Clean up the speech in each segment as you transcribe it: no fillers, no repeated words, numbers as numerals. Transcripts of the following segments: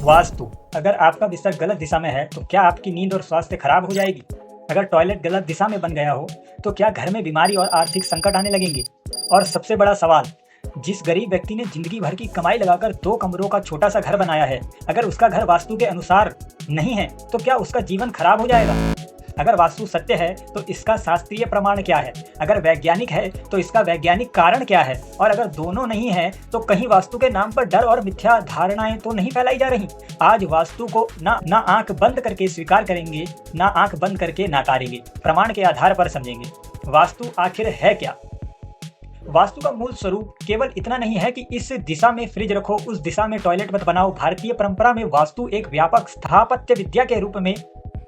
वास्तु। अगर आपका बिस्तर गलत दिशा में है तो क्या आपकी नींद और स्वास्थ्य खराब हो जाएगी? अगर टॉयलेट गलत दिशा में बन गया हो तो क्या घर में बीमारी और आर्थिक संकट आने लगेंगे? और सबसे बड़ा सवाल, जिस गरीब व्यक्ति ने जिंदगी भर की कमाई लगाकर 2 कमरों का छोटा सा घर बनाया है, अगर उसका घर वास्तु के अनुसार नहीं है तो क्या उसका जीवन खराब हो जाएगा? अगर वास्तु सत्य है तो इसका शास्त्रीय प्रमाण क्या है? अगर वैज्ञानिक है तो इसका वैज्ञानिक कारण क्या है? और अगर दोनों नहीं है तो कहीं वास्तु के नाम पर डर और मिथ्या धारणाएं तो नहीं फैलाई जा रही? आज वास्तु को ना आंख बंद करके स्वीकार करेंगे, ना आंख बंद करके नकारेंगे, प्रमाण के आधार पर समझेंगे। वास्तु आखिर है क्या? वास्तु का मूल स्वरूप केवल इतना नहीं है कि इस दिशा में फ्रिज रखो, उस दिशा में टॉयलेट मत बनाओ। भारतीय परंपरा में वास्तु एक व्यापक स्थापत्य विद्या के रूप में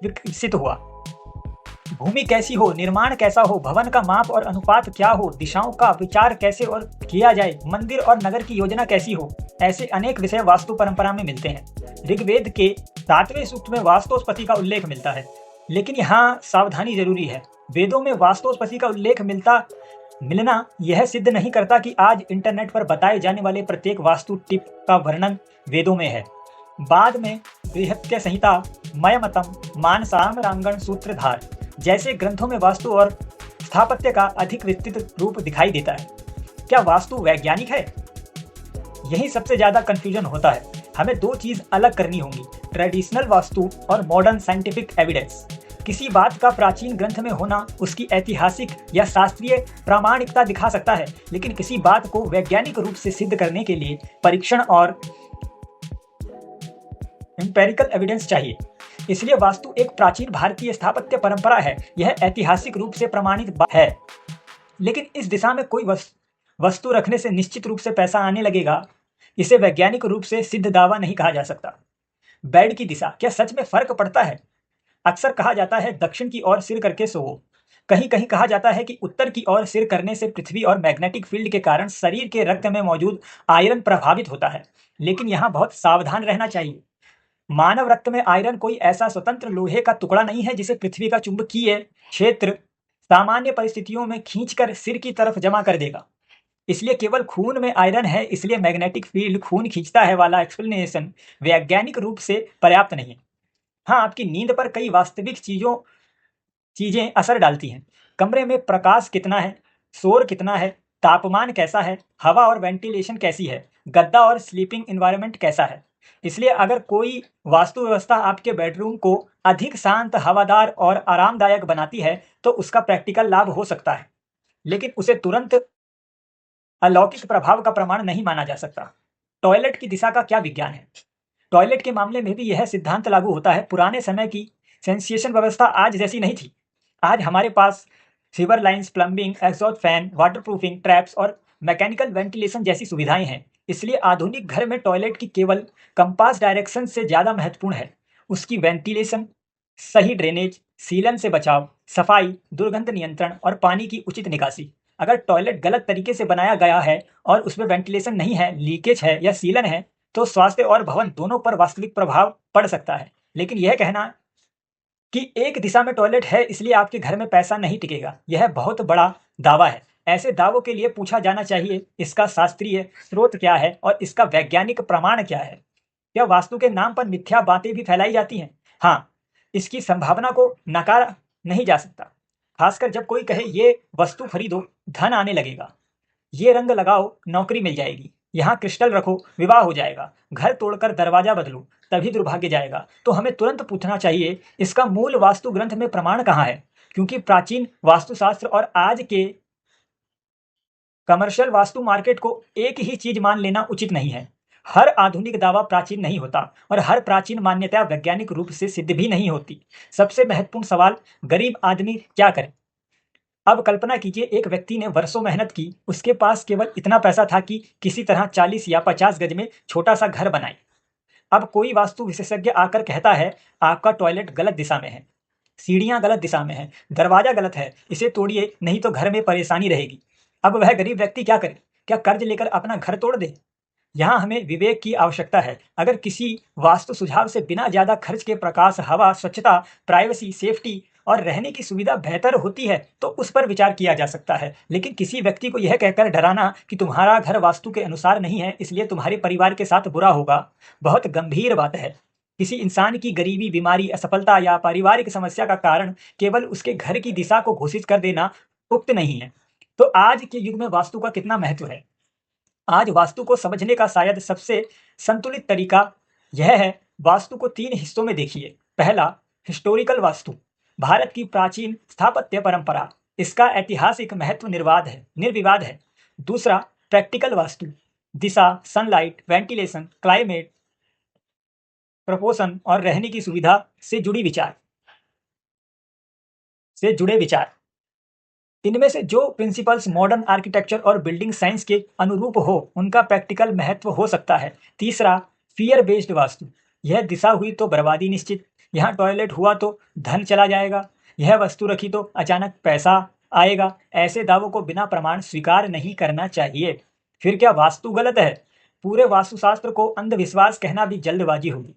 विकसित हुआ। भूमि कैसी हो, निर्माण कैसा हो, भवन का माप और अनुपात क्या हो, दिशाओं का विचार कैसे और किया जाए, मंदिर और नगर की योजना कैसी हो, ऐसे अनेक विषय वास्तु परंपरा में मिलते हैं। ऋग्वेद के 7वें सूक्त में वास्तुस्पति का उल्लेख मिलता है, लेकिन यहाँ सावधानी जरूरी है। वेदों में वास्तुस्पति का उल्लेख मिलना यह सिद्ध नहीं करता कि आज इंटरनेट पर बताए जाने वाले प्रत्येक वास्तु टिप का वर्णन वेदों में है। बाद में बृहत्य संहिता, मयमतम, मानसामरांगण सूत्रधार जैसे ग्रंथों में वास्तु और स्थापत्य का अधिक विस्तृत रूप दिखाई देता है। क्या वास्तु वैज्ञानिक है? यही सबसे ज्यादा कंफ्यूजन होता है। हमें 2 चीज अलग करनी होंगी, ट्रेडिशनल वास्तु और मॉडर्न साइंटिफिक एविडेंस। किसी बात का प्राचीन ग्रंथ में होना उसकी ऐतिहासिक या शास्त्रीय प्रामाणिकता दिखा सकता है, लेकिन किसी बात को वैज्ञानिक रूप से सिद्ध करने के लिए परीक्षण और एम्पेरिकल एविडेंस चाहिए। इसलिए वास्तु एक प्राचीन भारतीय स्थापत्य परंपरा है। यह ऐतिहासिक रूप से प्रमाणित है, लेकिन इस दिशा में कोई वस्तु रखने से निश्चित रूप से पैसा आने लगेगा, इसे वैज्ञानिक रूप से सिद्ध दावा नहीं कहा जा सकता। बेड की दिशा, क्या सच में फर्क पड़ता है? अक्सर कहा जाता है दक्षिण की ओर सिर करके सोओ। कहीं कहीं कहा जाता है कि उत्तर की ओर सिर करने से पृथ्वी और मैग्नेटिक फील्ड के कारण शरीर के रक्त में मौजूद आयरन प्रभावित होता है, लेकिन यहाँ बहुत सावधान रहना चाहिए। मानव रक्त में आयरन कोई ऐसा स्वतंत्र लोहे का टुकड़ा नहीं है जिसे पृथ्वी का चुंबकीय क्षेत्र सामान्य परिस्थितियों में खींचकर सिर की तरफ जमा कर देगा। इसलिए केवल खून में आयरन है, इसलिए मैग्नेटिक फील्ड खून खींचता है वाला एक्सप्लेनेशन वैज्ञानिक रूप से पर्याप्त नहीं है। हाँ, आपकी नींद पर कई वास्तविक चीजें असर डालती हैं। कमरे में प्रकाश कितना है, शोर कितना है, तापमान कैसा है, हवा और वेंटिलेशन कैसी है, गद्दा और स्लीपिंग एनवायरनमेंट कैसा है। इसलिए अगर कोई वास्तु व्यवस्था आपके बेडरूम को अधिक शांत, हवादार और आरामदायक बनाती है तो उसका प्रैक्टिकल लाभ हो सकता है, लेकिन उसे तुरंत अलौकिक प्रभाव का प्रमाण नहीं माना जा सकता। टॉयलेट की दिशा का क्या विज्ञान है? टॉयलेट के मामले में भी यह सिद्धांत लागू होता है। पुराने समय की सेंसिएशन व्यवस्था आज जैसी नहीं थी। आज हमारे पास sewer lines, plumbing, exhaust fan, waterproofing traps और मैकेनिकल वेंटिलेशन जैसी सुविधाएं हैं। इसलिए आधुनिक घर में टॉयलेट की केवल कंपास डायरेक्शन से ज्यादा महत्वपूर्ण है उसकी वेंटिलेशन, सही ड्रेनेज, सीलन से बचाव, सफाई, दुर्गंध नियंत्रण और पानी की उचित निकासी। अगर टॉयलेट गलत तरीके से बनाया गया है और उसमें वेंटिलेशन नहीं है, लीकेज है या सीलन है, तो स्वास्थ्य और भवन दोनों पर वास्तविक प्रभाव पड़ सकता है। लेकिन यह कहना कि एक दिशा में टॉयलेट है इसलिए आपके घर में पैसा नहीं टिकेगा, यह बहुत बड़ा दावा है। ऐसे दावों के लिए पूछा जाना चाहिए, इसका शास्त्रीय स्रोत क्या है और इसका वैज्ञानिक प्रमाण क्या है? क्या वास्तु के नाम पर मिथ्या बातें भी फैलाई जाती हैं? हाँ, इसकी संभावना को नकारा नहीं जा सकता, खासकर जब कोई कहे ये वस्तु खरीदो, धन आने लगेगा, ये रंग लगाओ, नौकरी मिल जाएगी, यहाँ क्रिस्टल रखो, विवाह हो जाएगा, घर तोड़कर दरवाजा बदलो तभी दुर्भाग्य जाएगा। तो हमें तुरंत पूछना चाहिए, इसका मूल वास्तु ग्रंथ में प्रमाण कहाँ है? क्योंकि प्राचीन वास्तुशास्त्र और आज के कमर्शियल वास्तु मार्केट को एक ही चीज मान लेना उचित नहीं है। हर आधुनिक दावा प्राचीन नहीं होता और हर प्राचीन मान्यता वैज्ञानिक रूप से सिद्ध भी नहीं होती। सबसे महत्वपूर्ण सवाल, गरीब आदमी क्या करे? अब कल्पना कीजिए, एक व्यक्ति ने वर्षों मेहनत की, उसके पास केवल इतना पैसा था कि किसी तरह 40 या 50 गज में छोटा सा घर बनाए। अब कोई वास्तु विशेषज्ञ आकर कहता है आपका टॉयलेट गलत दिशा में है, सीढ़ियां गलत दिशा में है, दरवाजा गलत है, इसे तोड़िए नहीं तो घर में परेशानी रहेगी। अब वह गरीब व्यक्ति क्या करे? क्या कर्ज लेकर अपना घर तोड़ दे? यहाँ हमें विवेक की आवश्यकता है। अगर किसी वास्तु सुझाव से बिना ज्यादा खर्च के प्रकाश, हवा, स्वच्छता, प्राइवेसी, सेफ्टी और रहने की सुविधा बेहतर होती है तो उस पर विचार किया जा सकता है। लेकिन किसी व्यक्ति को यह कहकर डराना कि तुम्हारा घर वास्तु के अनुसार नहीं है इसलिए तुम्हारे परिवार के साथ बुरा होगा, बहुत गंभीर बात है। किसी इंसान की गरीबी, बीमारी, असफलता या पारिवारिक समस्या का कारण केवल उसके घर की दिशा को घोषित कर देना उक्त नहीं है। तो आज के युग में वास्तु का कितना महत्व है? आज वास्तु को समझने का शायद सबसे संतुलित तरीका यह है, वास्तु को 3 हिस्सों में देखिए। पहला, हिस्टोरिकल वास्तु, भारत की प्राचीन स्थापत्य परंपरा, इसका ऐतिहासिक महत्व निर्विवाद है। दूसरा, प्रैक्टिकल वास्तु, दिशा, सनलाइट, वेंटिलेशन, क्लाइमेट, प्रपोशन और रहने की सुविधा से जुड़े विचार। इनमें से जो प्रिंसिपल्स मॉडर्न आर्किटेक्चर और बिल्डिंग साइंस के अनुरूप हो उनका प्रैक्टिकल महत्व हो सकता है। तीसरा, फियर बेस्ड वास्तु, यह दिशा हुई तो बर्बादी निश्चित, यहाँ टॉयलेट हुआ तो धन चला जाएगा, यह वस्तु रखी तो अचानक पैसा आएगा, ऐसे दावों को बिना प्रमाण स्वीकार नहीं करना चाहिए। फिर क्या वास्तु गलत है? पूरे वास्तुशास्त्र को अंधविश्वास कहना भी जल्दबाजी होगी,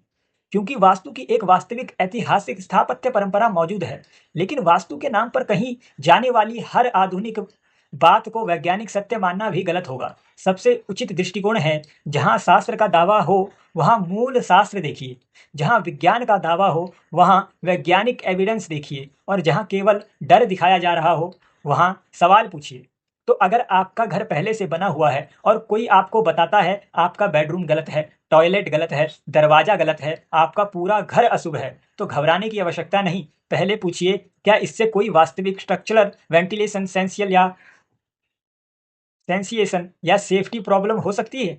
क्योंकि वास्तु की एक वास्तविक ऐतिहासिक स्थापत्य परंपरा मौजूद है। लेकिन वास्तु के नाम पर कहीं जाने वाली हर आधुनिक बात को वैज्ञानिक सत्य मानना भी गलत होगा। सबसे उचित दृष्टिकोण है, जहां शास्त्र का दावा हो वहां मूल शास्त्र देखिए, जहां विज्ञान का दावा हो वहां वैज्ञानिक एविडेंस देखिए, और जहां केवल डर दिखाया जा रहा हो वहां सवाल पूछिए। तो अगर आपका घर पहले से बना हुआ है और कोई आपको बताता है आपका बेडरूम गलत है, टॉयलेट गलत है, दरवाजा गलत है, आपका पूरा घर अशुभ है, तो घबराने की आवश्यकता नहीं। पहले पूछिए, क्या इससे कोई वास्तविक स्ट्रक्चरल, वेंटिलेशन, सेंसिएशन या सेफ्टी प्रॉब्लम हो सकती है?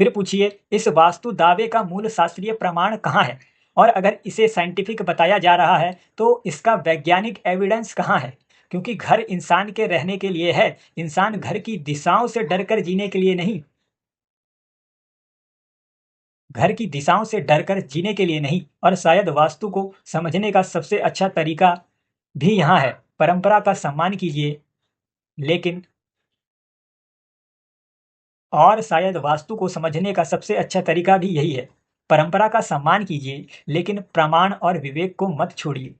फिर पूछिए, इस वास्तु दावे का मूल शास्त्रीय प्रमाण कहाँ है? और अगर इसे साइंटिफिक बताया जा रहा है तो इसका वैज्ञानिक एविडेंस कहाँ है? क्योंकि घर इंसान के रहने के लिए है, इंसान घर की दिशाओं से डरकर जीने के लिए नहीं। घर की दिशाओं से डरकर जीने के लिए नहीं। और शायद वास्तु को समझने का सबसे अच्छा तरीका भी यहाँ है, परंपरा का सम्मान कीजिए, लेकिन और शायद वास्तु को समझने का सबसे अच्छा तरीका भी यही है, परंपरा का सम्मान कीजिए लेकिन प्रमाण और विवेक को मत छोड़िए।